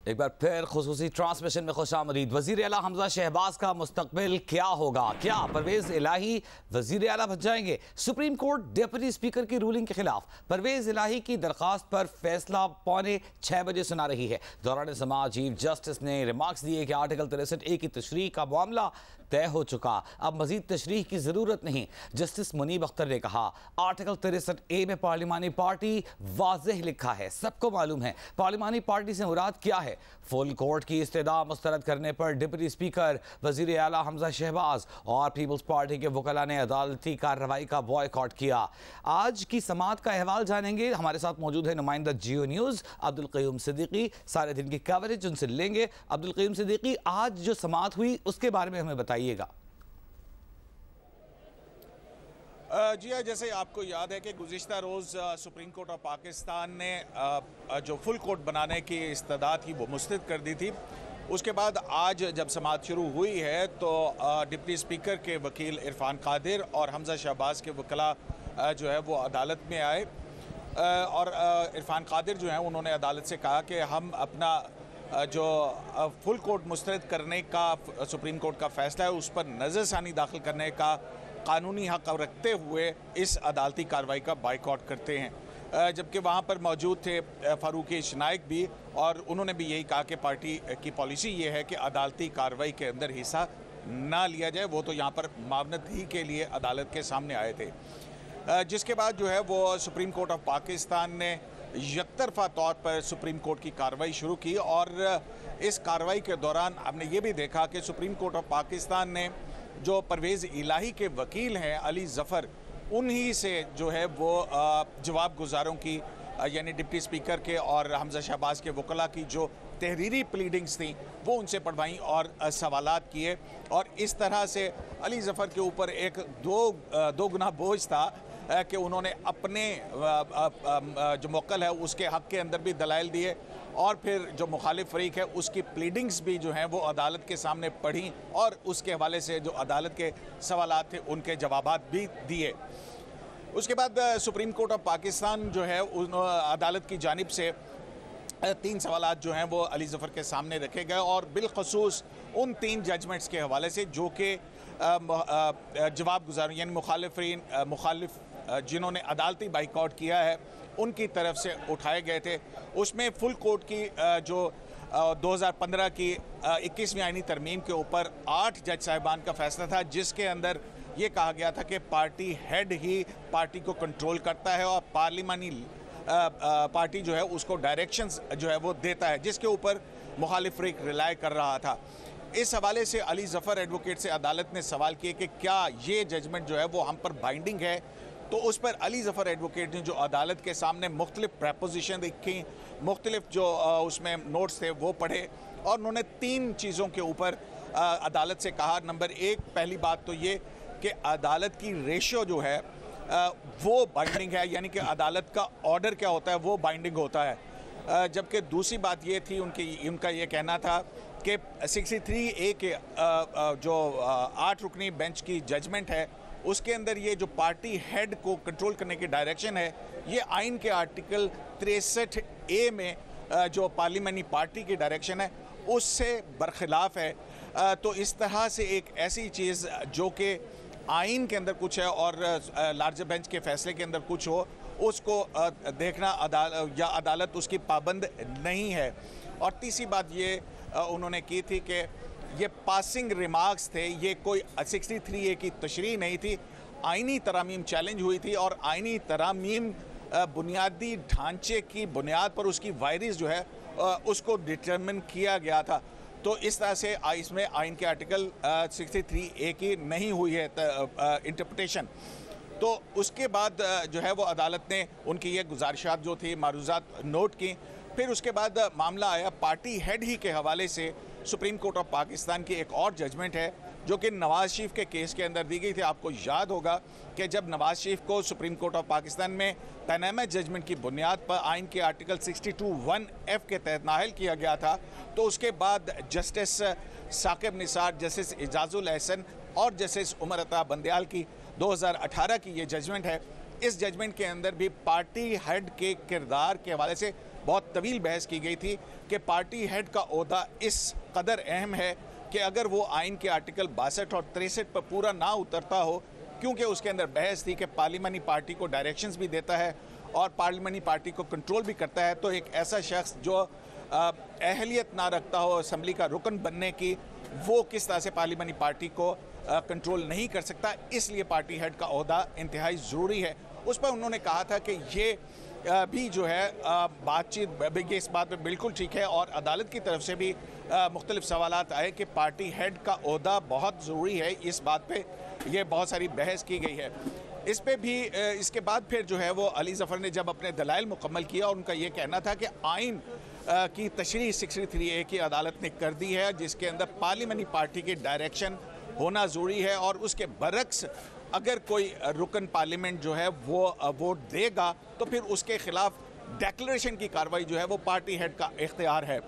एक बार फिर खुसूसी ट्रांसमिशन में खुशामदीद। वज़ीर आला हमजा शहबाज का मुस्तकबिल क्या होगा? क्या परवेज इलाही वज़ीर आला बन जाएंगे? सुप्रीम कोर्ट डिप्टी स्पीकर की रूलिंग के खिलाफ परवेज इलाही की दरखास्त पर फैसला 5:45 बजे सुना रही है। दौरान समाअत चीफ जस्टिस ने रिमार्क्स दिए कि आर्टिकल 63A की तशरीह का मामला तय हो चुका, अब मजीद तशरीह की जरूरत नहीं। जस्टिस मुनीब अख्तर ने कहा, आर्टिकल 63A में पार्लिमानी पार्टी वाज़ेह लिखा है, सबको मालूम है पार्लिमानी पार्टी से मुराद क्या है। फुल कोर्ट की इस्तदा मुस्तरद करने पर डिप्टी स्पीकर, वज़ीर आला हमजा शहबाज और पीपल्स पार्टी के वकला ने अदालती कार्रवाई का बॉयकॉट किया। आज की समाअत का अहवाल जानेंगे। हमारे साथ मौजूद है नुमाइंदा जियो न्यूज़ अब्दुल क़य्यूम सिद्दीकी। सारे दिन की कवरेज उनसे लेंगे। अब्दुल क़य्यूम सिद्दीकी, आज जो समाअत हुई उसके बारे में हमें बताइएगा। जी हाँ, जैसे आपको याद है कि गुज़िश्ता रोज़ सुप्रीम कोर्ट ऑफ पाकिस्तान ने जो फुल कोर्ट बनाने की इस्तदा थी वो मुस्तरद कर दी थी। उसके बाद आज जब समाअत शुरू हुई है तो डिप्टी स्पीकर के वकील इरफान कादिर और हमजा शहबाज के वकला जो है वो अदालत में आए और इरफान कादिर जो है उन्होंने अदालत से कहा कि हम अपना जो फुल कोर्ट मुस्तरद करने का सुप्रीम कोर्ट का फ़ैसला है उस पर नज़रसानी दाखिल करने का कानूनी हक़ रखते हुए इस अदालती कार्रवाई का बाइकआउट करते हैं। जबकि वहाँ पर मौजूद थे फ़ारूक शनाइक भी, और उन्होंने भी यही कहा कि पार्टी की पॉलिसी ये है कि अदालती कार्रवाई के अंदर हिस्सा ना लिया जाए। वो तो यहाँ पर मावनत ही के लिए अदालत के सामने आए थे। जिसके बाद जो है वो सुप्रीम कोर्ट ऑफ पाकिस्तान ने यकतरफा तौर पर सुप्रीम कोर्ट की कार्रवाई शुरू की और इस कार्रवाई के दौरान हमने ये भी देखा कि सुप्रीम कोर्ट ऑफ पाकिस्तान ने जो परवेज़ इलाही के वकील हैं अली ज़फ़र, उन्हीं से जो है वो जवाब गुजारों की यानी डिप्टी स्पीकर के और हमजा शहबाज के वकला की जो तहरीरी प्लीडिंग्स थी वो उनसे पढ़वाई और सवालात किए। और इस तरह से अली ज़फ़र के ऊपर एक दो गुना बोझ था कि उन्होंने अपने जो मुवक्किल है उसके हक़ के अंदर भी दलाइल दिए और फिर जो मुखालिफ फरीक है उसकी प्लीडिंग्स भी जो हैं वो अदालत के सामने पढ़ी और उसके हवाले से जो अदालत के सवालात थे उनके जवाबात भी दिए। उसके बाद सुप्रीम कोर्ट ऑफ पाकिस्तान जो है अदालत की जानिब से 3 सवालात जो हैं वो अली ज़फ़र के सामने रखे गए और बिलखसूस उन 3 जजमेंट्स के हवाले से जो कि जवाब गुजार यानी मुखालिफ जिन्होंने अदालती बाइकआउट किया है उनकी तरफ से उठाए गए थे। उसमें फुल कोर्ट की जो 2015 की 21वीं आईनी तरमीम के ऊपर 8 जज साहिबान का फैसला था, जिसके अंदर ये कहा गया था कि पार्टी हेड ही पार्टी को कंट्रोल करता है और पार्लिमानी पार्टी जो है उसको डायरेक्शंस जो है वो देता है, जिसके ऊपर मुखालिफ फरीक रिलाय कर रहा था। इस हवाले से अली ज़फ़र एडवोकेट से अदालत ने सवाल किए कि क्या ये जजमेंट जो है वो हम पर बाइंडिंग है। तो उस पर अली ज़फ़र एडवोकेट ने जो अदालत के सामने मुख्तलिफ प्रपोजिशन रखी, मुख्तलिफ जो उसमें नोट्स थे वो पढ़े और उन्होंने 3 चीज़ों के ऊपर अदालत से कहा। नंबर 1, पहली बात तो ये कि अदालत की रेशो जो है वो बाइंडिंग है, यानी कि अदालत का ऑर्डर क्या होता है वो बाइंडिंग होता है। जबकि दूसरी बात ये थी उनका ये कहना था कि 63A के जो 8 रुकनी बेंच की जजमेंट है उसके अंदर ये जो पार्टी हेड को कंट्रोल करने की डायरेक्शन है ये आइन के आर्टिकल 63A में जो पार्लिमानी पार्टी की डायरेक्शन है उससे बरखिलाफ़ है। तो इस तरह से एक ऐसी चीज़ जो कि आइन के अंदर कुछ है और लार्जर बेंच के फैसले के अंदर कुछ हो, उसको देखना अदालत उसकी पाबंद नहीं है। और तीसरी बात ये उन्होंने की थी कि ये पासिंग रिमार्क्स थे, ये कोई 63A की तशरीह नहीं थी। आइनी तरामीम चैलेंज हुई थी और आइनी तरामीम बुनियादी ढांचे की बुनियाद पर उसकी वायरिस जो है उसको डिटरमिन किया गया था। तो इस तरह से इसमें आइन के आर्टिकल 63A की नहीं हुई है इंटरप्रिटेशन। तो उसके बाद जो है वो अदालत ने उनकी ये गुजारिशात जो थी मारूज़ात नोट की। फिर उसके बाद मामला आया पार्टी हेड ही के हवाले से। सुप्रीम कोर्ट ऑफ पाकिस्तान की एक और जजमेंट है जो कि नवाज़ शरीफ के केस के अंदर दी गई थी। आपको याद होगा कि जब नवाज़ शरीफ को सुप्रीम कोर्ट ऑफ पाकिस्तान में पैनामा जजमेंट की बुनियाद पर आइन के आर्टिकल 62(1)(f) के तहत नाअहल किया गया था, तो उसके बाद जस्टिस साकिब निसार, जस्टिस एजाजुल एहसन और जस्टिस उमर अता बंदयाल की 2018 की ये जजमेंट है। इस जजमेंट के अंदर भी पार्टी हेड के किरदार के हवाले से बहुत तवील बहस की गई थी कि पार्टी हेड का ओहदा इस कदर अहम है कि अगर वो आइन के आर्टिकल 62 और 63 पर पूरा ना उतरता हो, क्योंकि उसके अंदर बहस थी कि पार्लियामानी पार्टी को डायरेक्शंस भी देता है और पार्लियामानी पार्टी को कंट्रोल भी करता है, तो एक ऐसा शख्स जो अहलियत ना रखता हो असेंबली का रुकन बनने की, वो किस तरह से पार्लियामानी पार्टी को कंट्रोल नहीं कर सकता। इसलिए पार्टी हेड का ओहदा इंतहाई ज़रूरी है। उस पर उन्होंने कहा था कि ये भी जो है बातचीत, ये इस बात पे बिल्कुल ठीक है और अदालत की तरफ से भी मुख्तलिफ सवालात आए कि पार्टी हेड का ओहदा बहुत ज़रूरी है। इस बात पे ये बहुत सारी बहस की गई है। इस पे भी इसके बाद फिर जो है वो अली ज़फ़र ने जब अपने दलाइल मुकम्मल किया और उनका ये कहना था कि आइन की तशरीह 63A की अदालत ने कर दी है, जिसके अंदर पार्लियामानी पार्टी की डायरेक्शन होना ज़रूरी है और उसके बरक्स अगर कोई रुकन पार्लियामेंट जो है वो वोट देगा तो फिर उसके खिलाफ डिक्लेरेशन की कार्रवाई जो है वो पार्टी हेड का इख्तियार है।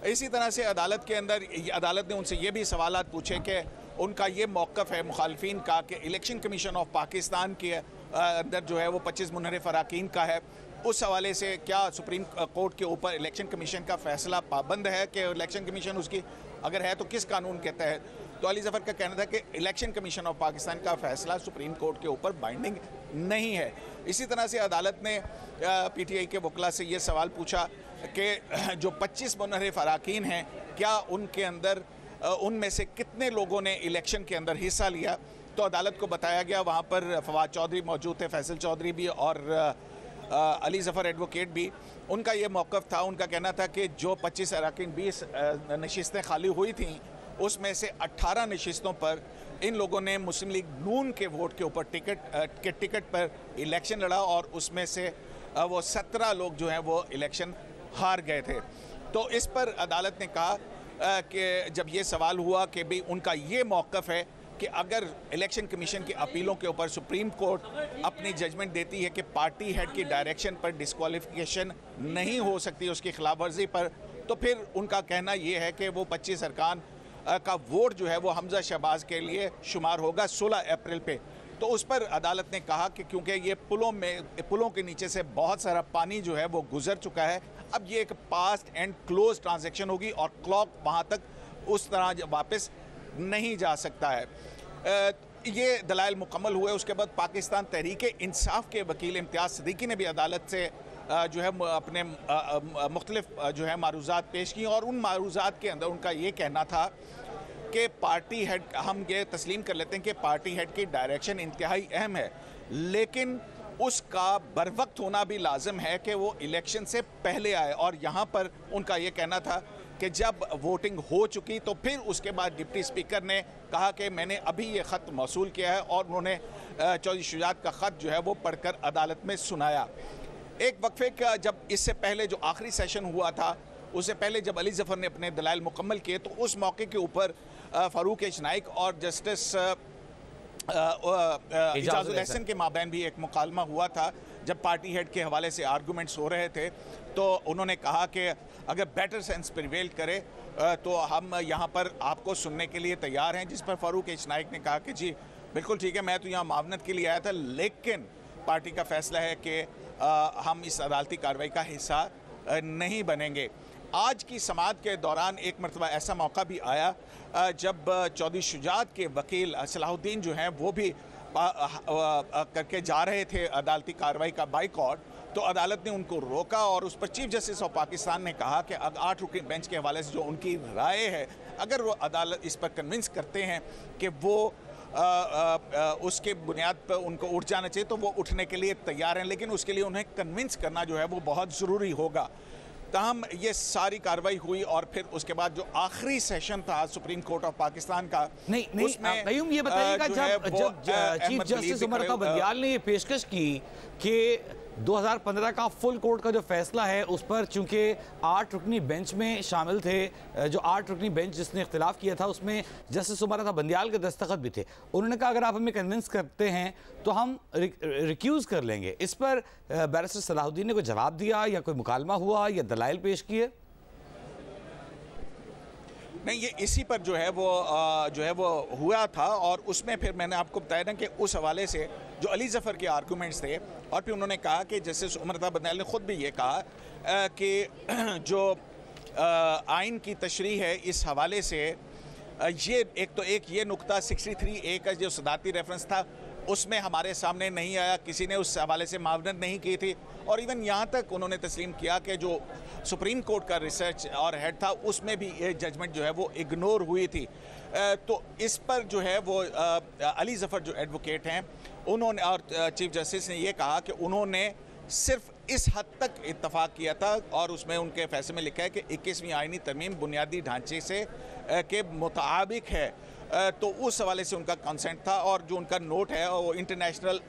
इसी तरह से अदालत के अंदर अदालत ने उनसे ये भी सवालात पूछे कि उनका ये मौक़िफ़ है मुखालफिन का कि इलेक्शन कमीशन ऑफ पाकिस्तान के अंदर जो है वो 25 मुनहरिफ अराकीन का है। उस हवाले से क्या सुप्रीम कोर्ट के ऊपर इलेक्शन कमीशन का फ़ैसला पाबंद है कि इलेक्शन कमीशन उसकी अगर है तो किस कानून के तहत? तो अली ज़फ़र का कहना था कि इलेक्शन कमीशन ऑफ पाकिस्तान का फ़ैसला सुप्रीम कोर्ट के ऊपर बाइंडिंग नहीं है। इसी तरह से अदालत ने PTI के वकला से ये सवाल पूछा कि जो 25 मुनहरिफ अराकीन हैं, क्या उनके अंदर उनमें से कितने लोगों ने इलेक्शन के अंदर हिस्सा लिया? तो अदालत को बताया गया, वहाँ पर फवाद चौधरी मौजूद थे, फैसल चौधरी भी और अली ज़फ़र एडवोकेट भी। उनका ये मौक़िफ़ था, उनका कहना था कि जो 25 अराकीन 20 नशिस्तें खाली हुई थीं, उसमें से 18 नशिस्तों पर इन लोगों ने मुस्लिम लीग नून के वोट के ऊपर टिकट पर इलेक्शन लड़ा और उसमें से वो 17 लोग जो हैं वो इलेक्शन हार गए थे। तो इस पर अदालत ने कहा कि जब ये सवाल हुआ कि भाई उनका ये मौक़िफ़ है कि अगर इलेक्शन कमीशन की अपीलों के ऊपर सुप्रीम कोर्ट अपनी जजमेंट देती है कि पार्टी हेड की डायरेक्शन पर डिस्क्वालिफिकेशन नहीं हो सकती उसकी खिलाफ वर्जी पर, तो फिर उनका कहना ये है कि वो 25 अरकान का वोट जो है वो हमजा शहबाज के लिए शुमार होगा 16 अप्रैल पे। तो उस पर अदालत ने कहा कि क्योंकि ये पुलों के नीचे से बहुत सारा पानी जो है वो गुजर चुका है, अब ये एक पास्ट एंड क्लोज ट्रांजैक्शन होगी और क्लॉक वहाँ तक उस तरह वापस नहीं जा सकता है। ये दलाइल मुकम्मल हुए। उसके बाद पाकिस्तान तहरीक इंसाफ के वकील इम्तियाज़ सिद्दीकी ने भी अदालत से जो है अपने मुख्तलिफ जो है मारूज़ात पेश की और उन मारूज़ात के अंदर उनका ये कहना था कि पार्टी हेड, हम ये तस्लीम कर लेते हैं कि पार्टी हेड की डायरेक्शन इंतहाई अहम है, लेकिन उसका बर वक्त होना भी लाजम है कि वो इलेक्शन से पहले आए। और यहाँ पर उनका ये कहना था कि जब वोटिंग हो चुकी तो फिर उसके बाद डिप्टी स्पीकर ने कहा कि मैंने अभी ये ख़त मौसूल किया है और उन्होंने चौधरी शुजात का ख़त जो है वो पढ़कर अदालत में सुनाया। एक वक्फे का जब इससे पहले जो आखिरी सेशन हुआ था, उससे पहले जब अली ज़फ़र ने अपने दलाइल मुकम्मल किए तो उस मौके के ऊपर फ़ारूक एच नाइक और जस्टिस इजाज़ुल एहसन के माबैन भी एक मुकालमा हुआ था। जब पार्टी हेड के हवाले से आर्गूमेंट्स हो रहे थे तो उन्होंने कहा कि अगर बेटर सेंस प्रिवेल करे तो हम यहाँ पर आपको सुनने के लिए तैयार हैं। जिस पर फ़ारूक एच नाइक ने कहा कि जी बिल्कुल ठीक है, मैं तो यहाँ मावनत के लिए आया था, लेकिन पार्टी का फ़ैसला है कि हम इस अदालती कार्रवाई का हिस्सा नहीं बनेंगे। आज की समाअत के दौरान एक मरतबा ऐसा मौका भी आया जब चौधरी शुजात के वकील सलाहुद्दीन जो हैं वो भी करके जा रहे थे अदालती कार्रवाई का बाइकॉट, तो अदालत ने उनको रोका और उस पर चीफ जस्टिस ऑफ पाकिस्तान ने कहा कि 8 रुकनी बेंच के हवाले से जो उनकी राय है, अगर वो अदालत इस पर कन्विंस करते हैं कि वो उसके बुनियाद पर उनको उठ जाना चाहिए तो वो उठने के लिए तैयार हैं, लेकिन उसके लिए उन्हें कन्विंस करना जो है वो बहुत ज़रूरी होगा। तहम ये सारी कार्रवाई हुई और फिर उसके बाद जो आखिरी सेशन था सुप्रीम कोर्ट ऑफ पाकिस्तान का, नहीं ये बताइएगा जब चीफ जस्टिस उमर अता बंदियाल ने ये पेशकश की कि 2015 का फुल कोर्ट का जो फैसला है उस पर चूंकि 8 रुकनी बेंच में शामिल थे, जो 8 रुकनी बेंच जिसने इख्तिलाफ किया था उसमें जस्टिस उमर अता बंदियाल के दस्तखत भी थे, उन्होंने कहा अगर आप हमें कन्विंस करते हैं तो हम रिक्यूज़ कर लेंगे। इस पर बैरिस्टर सलाहुद्दीन ने कोई जवाब दिया या कोई मुकालमा हुआ या दलाइल पेश किए? नहीं, ये इसी पर जो है वो हुआ था और उसमें फिर मैंने आपको बताया ना कि उस हवाले से जो अली ज़फ़र के आर्गूमेंट्स थे और फिर उन्होंने कहा कि जस्टिस उमर अता बंदियाल ने ख़ुद भी ये कहा कि जो आइन की तशरीह है इस हवाले से ये एक ये नुक्ता 63A का जो सदाती रेफरेंस था उसमें हमारे सामने नहीं आया, किसी ने उस हवाले से मावनत नहीं की थी और इवन यहाँ तक उन्होंने तस्लीम किया कि जो सुप्रीम कोर्ट का रिसर्च और हेड था उसमें भी ये जजमेंट जो है वो इग्नोर हुई थी। तो इस पर जो है वो अली ज़फ़र जो एडवोकेट हैं उन्होंने और चीफ जस्टिस ने ये कहा कि उन्होंने सिर्फ इस हद तक इत्तफाक किया था और उसमें उनके फैसले में लिखा है कि 21वीं आईनी तरमीम बुनियादी ढांचे से के मुताबिक है, तो उस हवाले से उनका कंसेंट था और जो उनका नोट है वो इंटरनेशनल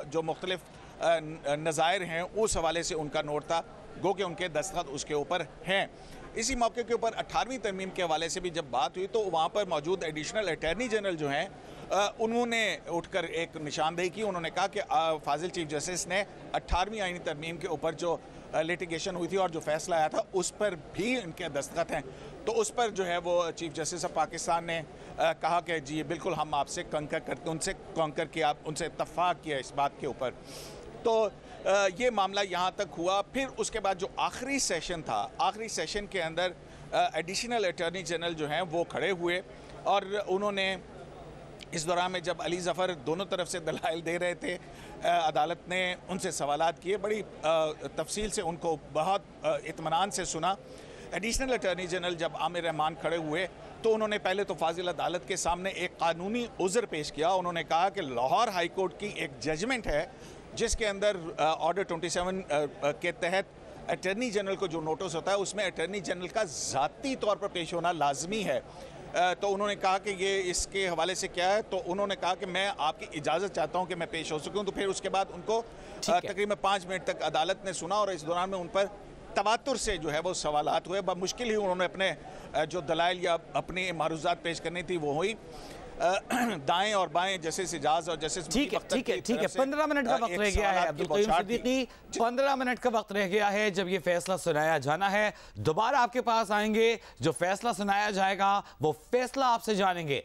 जो मुख्तलिफ नज़ायर हैं उस हवाले से उनका नोट था, गो कि उनके दस्तखत उसके ऊपर हैं। इसी मौके के ऊपर 18वीं तरमीम के हवाले से भी जब बात हुई तो वहाँ पर मौजूद एडिशनल अटॉर्नी जनरल जो हैं उन्होंने उठकर एक निशानदेही की। उन्होंने कहा कि फाजिल चीफ जस्टिस ने 18वीं आईनी तरमीम के ऊपर जो लिटिगेशन हुई थी और जो फैसला आया था उस पर भी इनके दस्तखत हैं। तो उस पर जो है वो चीफ जस्टिस ऑफ पाकिस्तान ने कहा कि जी बिल्कुल हम आपसे कंकर करते, उनसे कंकर किया, उनसे इत्तफाक किया इस बात के ऊपर। तो ये मामला यहाँ तक हुआ। फिर उसके बाद जो आखिरी सेशन था, आखिरी सेशन के अंदर एडिशनल अटॉर्नी जनरल जो हैं वो खड़े हुए और उन्होंने इस दौरान में जब अली ज़फ़र दोनों तरफ से दलाइल दे रहे थे, अदालत ने उनसे सवालात किए, बड़ी तफसील से उनको बहुत इत्मीनान से सुना। एडिशनल अटॉर्नी जनरल जब आमिर रहमान खड़े हुए तो उन्होंने पहले तो फाजिल अदालत के सामने एक कानूनी उज़्र पेश किया। उन्होंने कहा कि लाहौर हाई कोर्ट की एक जजमेंट है जिसके अंदर ऑर्डर 27 के तहत अटॉर्नी जनरल को जो नोटिस होता है उसमें अटॉर्नी जनरल का ज़ाती तौर पर पेश होना लाजमी है। तो उन्होंने कहा कि ये इसके हवाले से क्या है, तो उन्होंने कहा कि मैं आपकी इजाज़त चाहता हूं कि मैं पेश हो सकूं। तो फिर उसके बाद उनको तकरीबन 5 मिनट तक अदालत ने सुना और इस दौरान में उन पर तवातुर से जो है वो सवालात हुए। मुश्किल ही उन्होंने अपने जो दलाइल या अपनी मारूज़ात पेश करनी थी वो हुई। दाएं और बाएं जस्टिस इजाज और जस्टिस ठीक है 15 मिनट का वक्त रह गया है अब्दुल क़य्यूम सिद्दीकी, 15 मिनट का वक्त रह गया है। जब ये फैसला सुनाया जाना है दोबारा आपके पास आएंगे, जो फैसला सुनाया जाएगा वो फैसला आपसे जानेंगे।